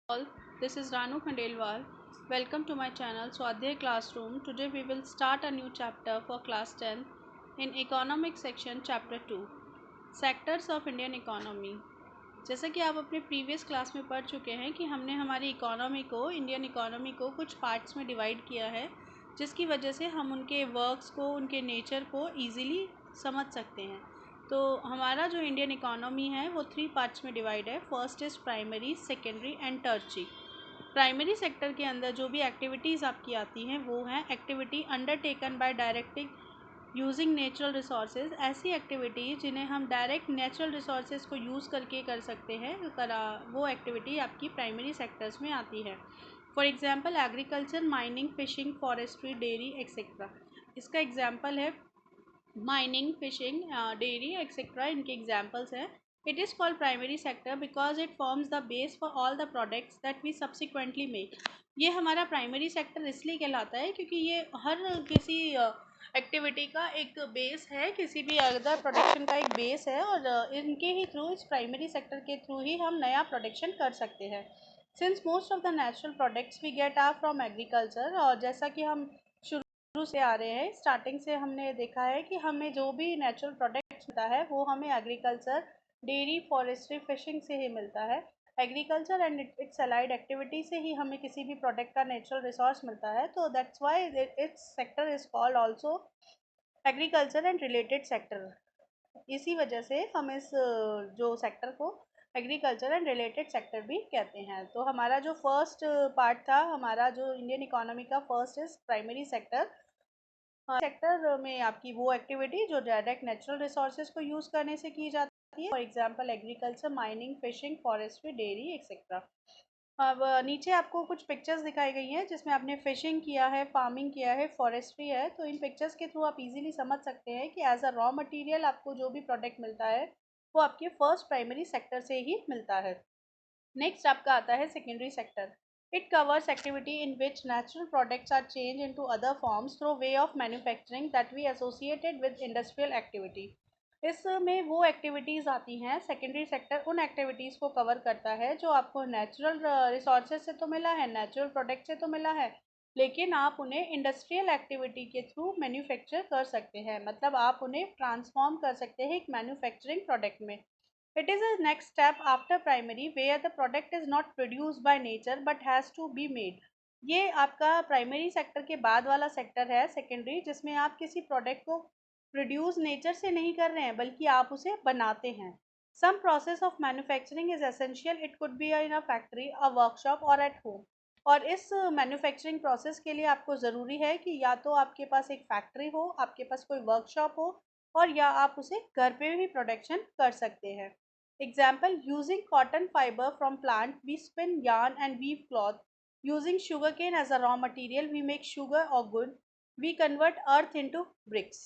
All, this is Ranu Khandelwal. Welcome to my channel Swadhyay Classroom. Today we will start a new chapter for class 10 in economic section chapter 2 sectors of Indian economy. जैसा कि आप अपने previous class में पढ़ चुके हैं कि हमने हमारी इंडियन इकोनॉमी को कुछ पार्ट्स में डिवाइड किया है, जिसकी वजह से हम उनके वर्क्स को, उनके नेचर को ईज़िली समझ सकते हैं। तो हमारा जो इंडियन इकोनॉमी है वो 3 पार्ट्स में डिवाइड है। First is primary, secondary and tertiary. Primary sector के अंदर जो भी एक्टिविटीज़ आपकी आती हैं वो हैं activity undertaken by directing using natural resources. ऐसी एक्टिविटीज़ जिन्हें हम डायरेक्ट नेचुरल रिसोर्सेज को यूज़ करके कर सकते हैं, वो एक्टिविटी आपकी प्राइमरी सेक्टर्स में आती है। For example agriculture, mining, fishing, forestry, dairy etcetera. इसका एग्जांपल है माइनिंग, फिशिंग, डेयरी एक्सेट्रा, इनके एग्जांपल्स हैं। It is called primary sector because it forms the base for all the products that we subsequently make. ये हमारा primary sector इसलिए कहलाता है क्योंकि ये हर किसी एक्टिविटी का एक बेस है, किसी भी अदर प्रोडक्शन का एक बेस है, और इनके ही थ्रू, इस प्राइमरी सेक्टर के थ्रू ही हम नया प्रोडक्शन कर सकते हैं। Since most of the natural products we get are from agriculture, और जैसा कि हम शुरू से आ रहे हैं, स्टार्टिंग से हमने देखा है कि हमें जो भी नेचुरल प्रोडक्ट्स मिलता है वो हमें एग्रीकल्चर, डेयरी, फॉरेस्ट्री, फिशिंग से ही मिलता है। Agriculture and it's allied activity से ही हमें किसी भी प्रोडक्ट का नेचुरल रिसोर्स मिलता है। तो that's why it's sector is called also agriculture and related sector. इसी वजह से हम इस जो सेक्टर को एग्रीकल्चर एंड रिलेटेड सेक्टर भी कहते हैं। तो हमारा जो फर्स्ट पार्ट था, हमारा जो इंडियन इकोनॉमी का first is primary sector. Sector में आपकी वो एक्टिविटी जो डायरेक्ट नेचुरल रिसोर्सेज को यूज़ करने से की जाती है, for example agriculture, mining, fishing, forestry, dairy etcetera. अब नीचे आपको कुछ पिक्चर्स दिखाई गई हैं जिसमें आपने फिशिंग किया है, फार्मिंग किया है, फॉरेस्ट्री है। तो इन पिक्चर्स के थ्रू आप इजीली समझ सकते हैं कि एज अ रॉ मटेरियल आपको जो भी प्रोडक्ट मिलता है वो आपके फर्स्ट प्राइमरी सेक्टर से ही मिलता है। नेक्स्ट आपका आता है secondary sector. It covers activity in which natural products are change into other forms through way of manufacturing that we associated with industrial activity. इसमें वो एक्टिविटीज़ आती हैं, सेकेंडरी सेक्टर उन एक्टिविटीज़ को कवर करता है जो आपको नेचुरल रिसोर्सेज से तो मिला है, नेचुरल प्रोडक्ट से तो मिला है, लेकिन आप उन्हें इंडस्ट्रियल एक्टिविटी के थ्रू मैन्युफैक्चर कर सकते हैं। मतलब आप उन्हें ट्रांसफॉर्म कर सकते हैं एक मैन्युफैक्चरिंग प्रोडक्ट में। It is a next step after primary where the product is not produced by nature but has to be made. ये आपका प्राइमरी सेक्टर के बाद वाला सेक्टर है सेकेंडरी, जिसमें आप किसी प्रोडक्ट को प्रोड्यूस नेचर से नहीं कर रहे हैं बल्कि आप उसे बनाते हैं। Some process of manufacturing is essential, it could be in a factory, a workshop or at home. और इस मैन्युफैक्चरिंग प्रोसेस के लिए आपको ज़रूरी है कि या तो आपके पास एक फैक्ट्री हो, आपके पास कोई वर्कशॉप हो, और या आप उसे घर पे भी प्रोडक्शन कर सकते हैं। Example, using cotton fiber from plant, we spin yarn and weave cloth. Using sugarcane as a raw material, we make sugar or good. We convert earth into bricks.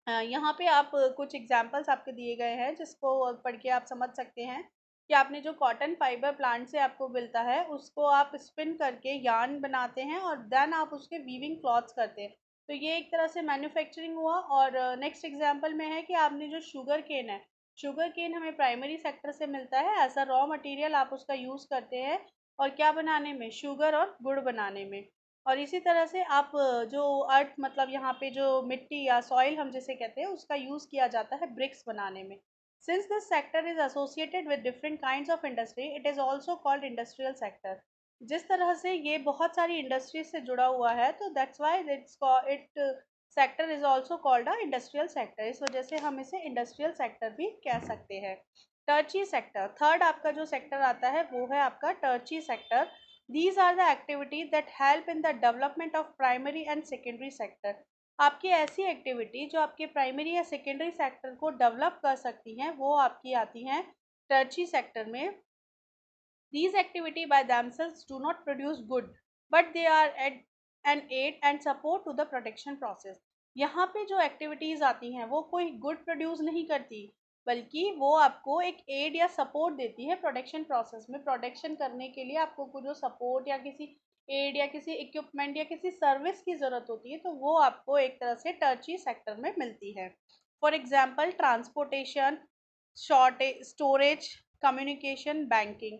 यहाँ पे आप कुछ एग्जाम्पल्स आपके दिए गए हैं जिसको पढ़ के आप समझ सकते हैं कि आपने जो कॉटन फाइबर प्लांट से आपको मिलता है उसको आप स्पिन करके यार्न बनाते हैं और देन आप उसके वीविंग क्लॉथ्स करते हैं। तो ये एक तरह से मैन्युफैक्चरिंग हुआ। और नेक्स्ट एग्जांपल में है कि आपने जो शुगर केन है, शुगर केन हमें प्राइमरी सेक्टर से मिलता है एज अ रॉ मटेरियल, आप उसका यूज़ करते हैं और क्या बनाने में, शुगर और गुड़ बनाने में। और इसी तरह से आप जो अर्थ, मतलब यहाँ पे जो मिट्टी या सॉइल हम जिसे कहते हैं, उसका यूज़ किया जाता है ब्रिक्स बनाने में। Since this sector is associated with different kinds of industry, it is also called industrial sector. जिस तरह से ये बहुत सारी इंडस्ट्रीज से जुड़ा हुआ है, तो that's why it sector is also called a industrial sector. इस वजह से हम इसे इंडस्ट्रियल सेक्टर भी कह सकते हैं। टर्ची सेक्टर, थर्ड आपका जो सेक्टर आता है वो है आपका टर्ची sector. These are the activities that help in the development of primary and secondary sector. आपकी ऐसी एक्टिविटी जो आपके प्राइमरी या सेकेंडरी सेक्टर को डेवलप कर सकती हैं वो आपकी आती हैं टर्ची सेक्टर में। These activity by themselves do not produce good, but they are an aid and support to the production process. यहाँ पे जो एक्टिविटीज़ आती हैं वो कोई गुड प्रोड्यूस नहीं करती, बल्कि वो आपको एक एड या सपोर्ट देती है प्रोडक्शन प्रोसेस में। प्रोडक्शन करने के लिए आपको कुछ जो सपोर्ट या किसी एड या किसी इक्विपमेंट या किसी सर्विस की ज़रूरत होती है, तो वो आपको एक तरह से टर्ची सेक्टर में मिलती है। For example transportation, shortage, storage, communication, banking.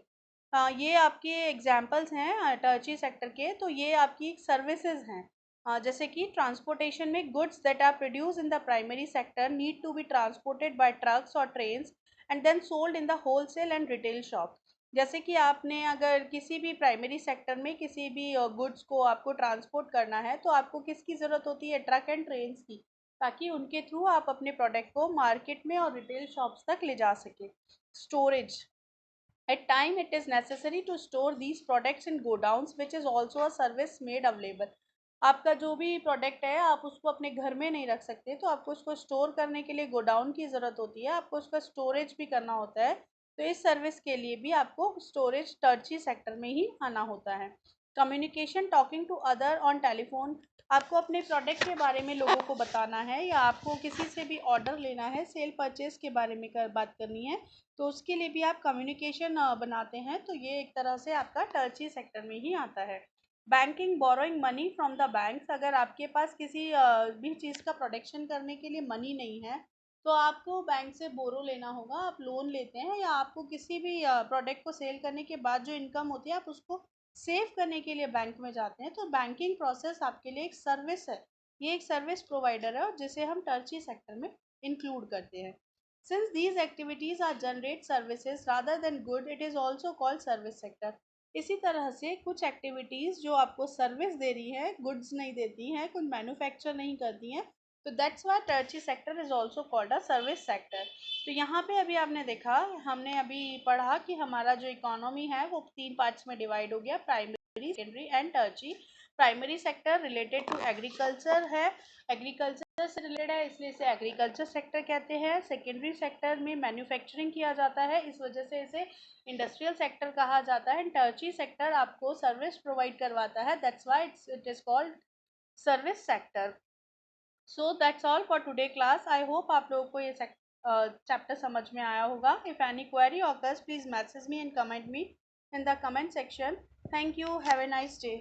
ये आपके एग्जाम्पल्स हैं टर्ची सेक्टर के, तो ये आपकी सर्विसेज हैं। जैसे कि ट्रांसपोर्टेशन में goods that are produce in the primary sector need to be transported by trucks और trains and then sold in the wholesale and retail shop. जैसे कि आपने अगर किसी भी प्राइमरी सेक्टर में किसी भी गुड्स को आपको ट्रांसपोर्ट करना है, तो आपको किसकी ज़रूरत होती है? ट्रक एंड ट्रेन्स की, ताकि उनके थ्रू आप अपने प्रोडक्ट को मार्केट में और रिटेल शॉप्स तक ले जा सके। Storage, at time it is necessary to store these products in godowns which is also a service made available। आपका जो भी प्रोडक्ट है आप उसको अपने घर में नहीं रख सकते, तो आपको उसको स्टोर करने के लिए गोडाउन की ज़रूरत होती है, आपको उसका स्टोरेज भी करना होता है। तो इस सर्विस के लिए भी आपको स्टोरेज टर्ची सेक्टर में ही आना होता है। Communication, talking to other on telephone, आपको अपने प्रोडक्ट के बारे में लोगों को बताना है या आपको किसी से भी ऑर्डर लेना है, सेल परचेज के बारे में बात करनी है, तो उसके लिए भी आप कम्युनिकेशन बनाते हैं, तो ये एक तरह से आपका टर्ची सेक्टर में ही आता है। Banking, borrowing money from the banks, अगर आपके पास किसी भी चीज़ का प्रोडक्शन करने के लिए मनी नहीं है, तो आपको बैंक से बोरो लेना होगा, आप लोन लेते हैं, या आपको किसी भी प्रोडक्ट को सेल करने के बाद जो इनकम होती है आप उसको सेव करने के लिए बैंक में जाते हैं। तो बैंकिंग प्रोसेस आपके लिए एक सर्विस है, ये एक सर्विस प्रोवाइडर है, और जिसे हम टर्ची सेक्टर में इंक्लूड करते हैं। Since these activities are generate services rather than good, it is also called service sector। इसी तरह से कुछ एक्टिविटीज़ जो आपको सर्विस दे रही है, गुड्स नहीं देती हैं, कुछ मैन्युफैक्चर नहीं करती हैं, तो that's why tertiary sector is also called a service sector. तो यहाँ पे अभी आपने देखा, हमने अभी पढ़ा कि हमारा जो इकोनॉमी है वो 3 पार्ट्स में डिवाइड हो गया, primary, secondary and tertiary. Primary sector related to agriculture है, एग्रीकल्चर से रिलेटेड है इसलिए इसे एग्रीकल्चर सेक्टर कहते हैं। सेकेंडरी सेक्टर में मैन्युफैक्चरिंग किया जाता है, इस वजह से इसे इंडस्ट्रियल सेक्टर कहा जाता है। टर्ची सेक्टर आपको सर्विस प्रोवाइड करवाता है, that's why it is called service sector. So that's all for today class. I hope आप लोगों को ये चैप्टर समझ में आया होगा। If any query occurs please message me and comment me in the comment section. Thank you, have a nice day.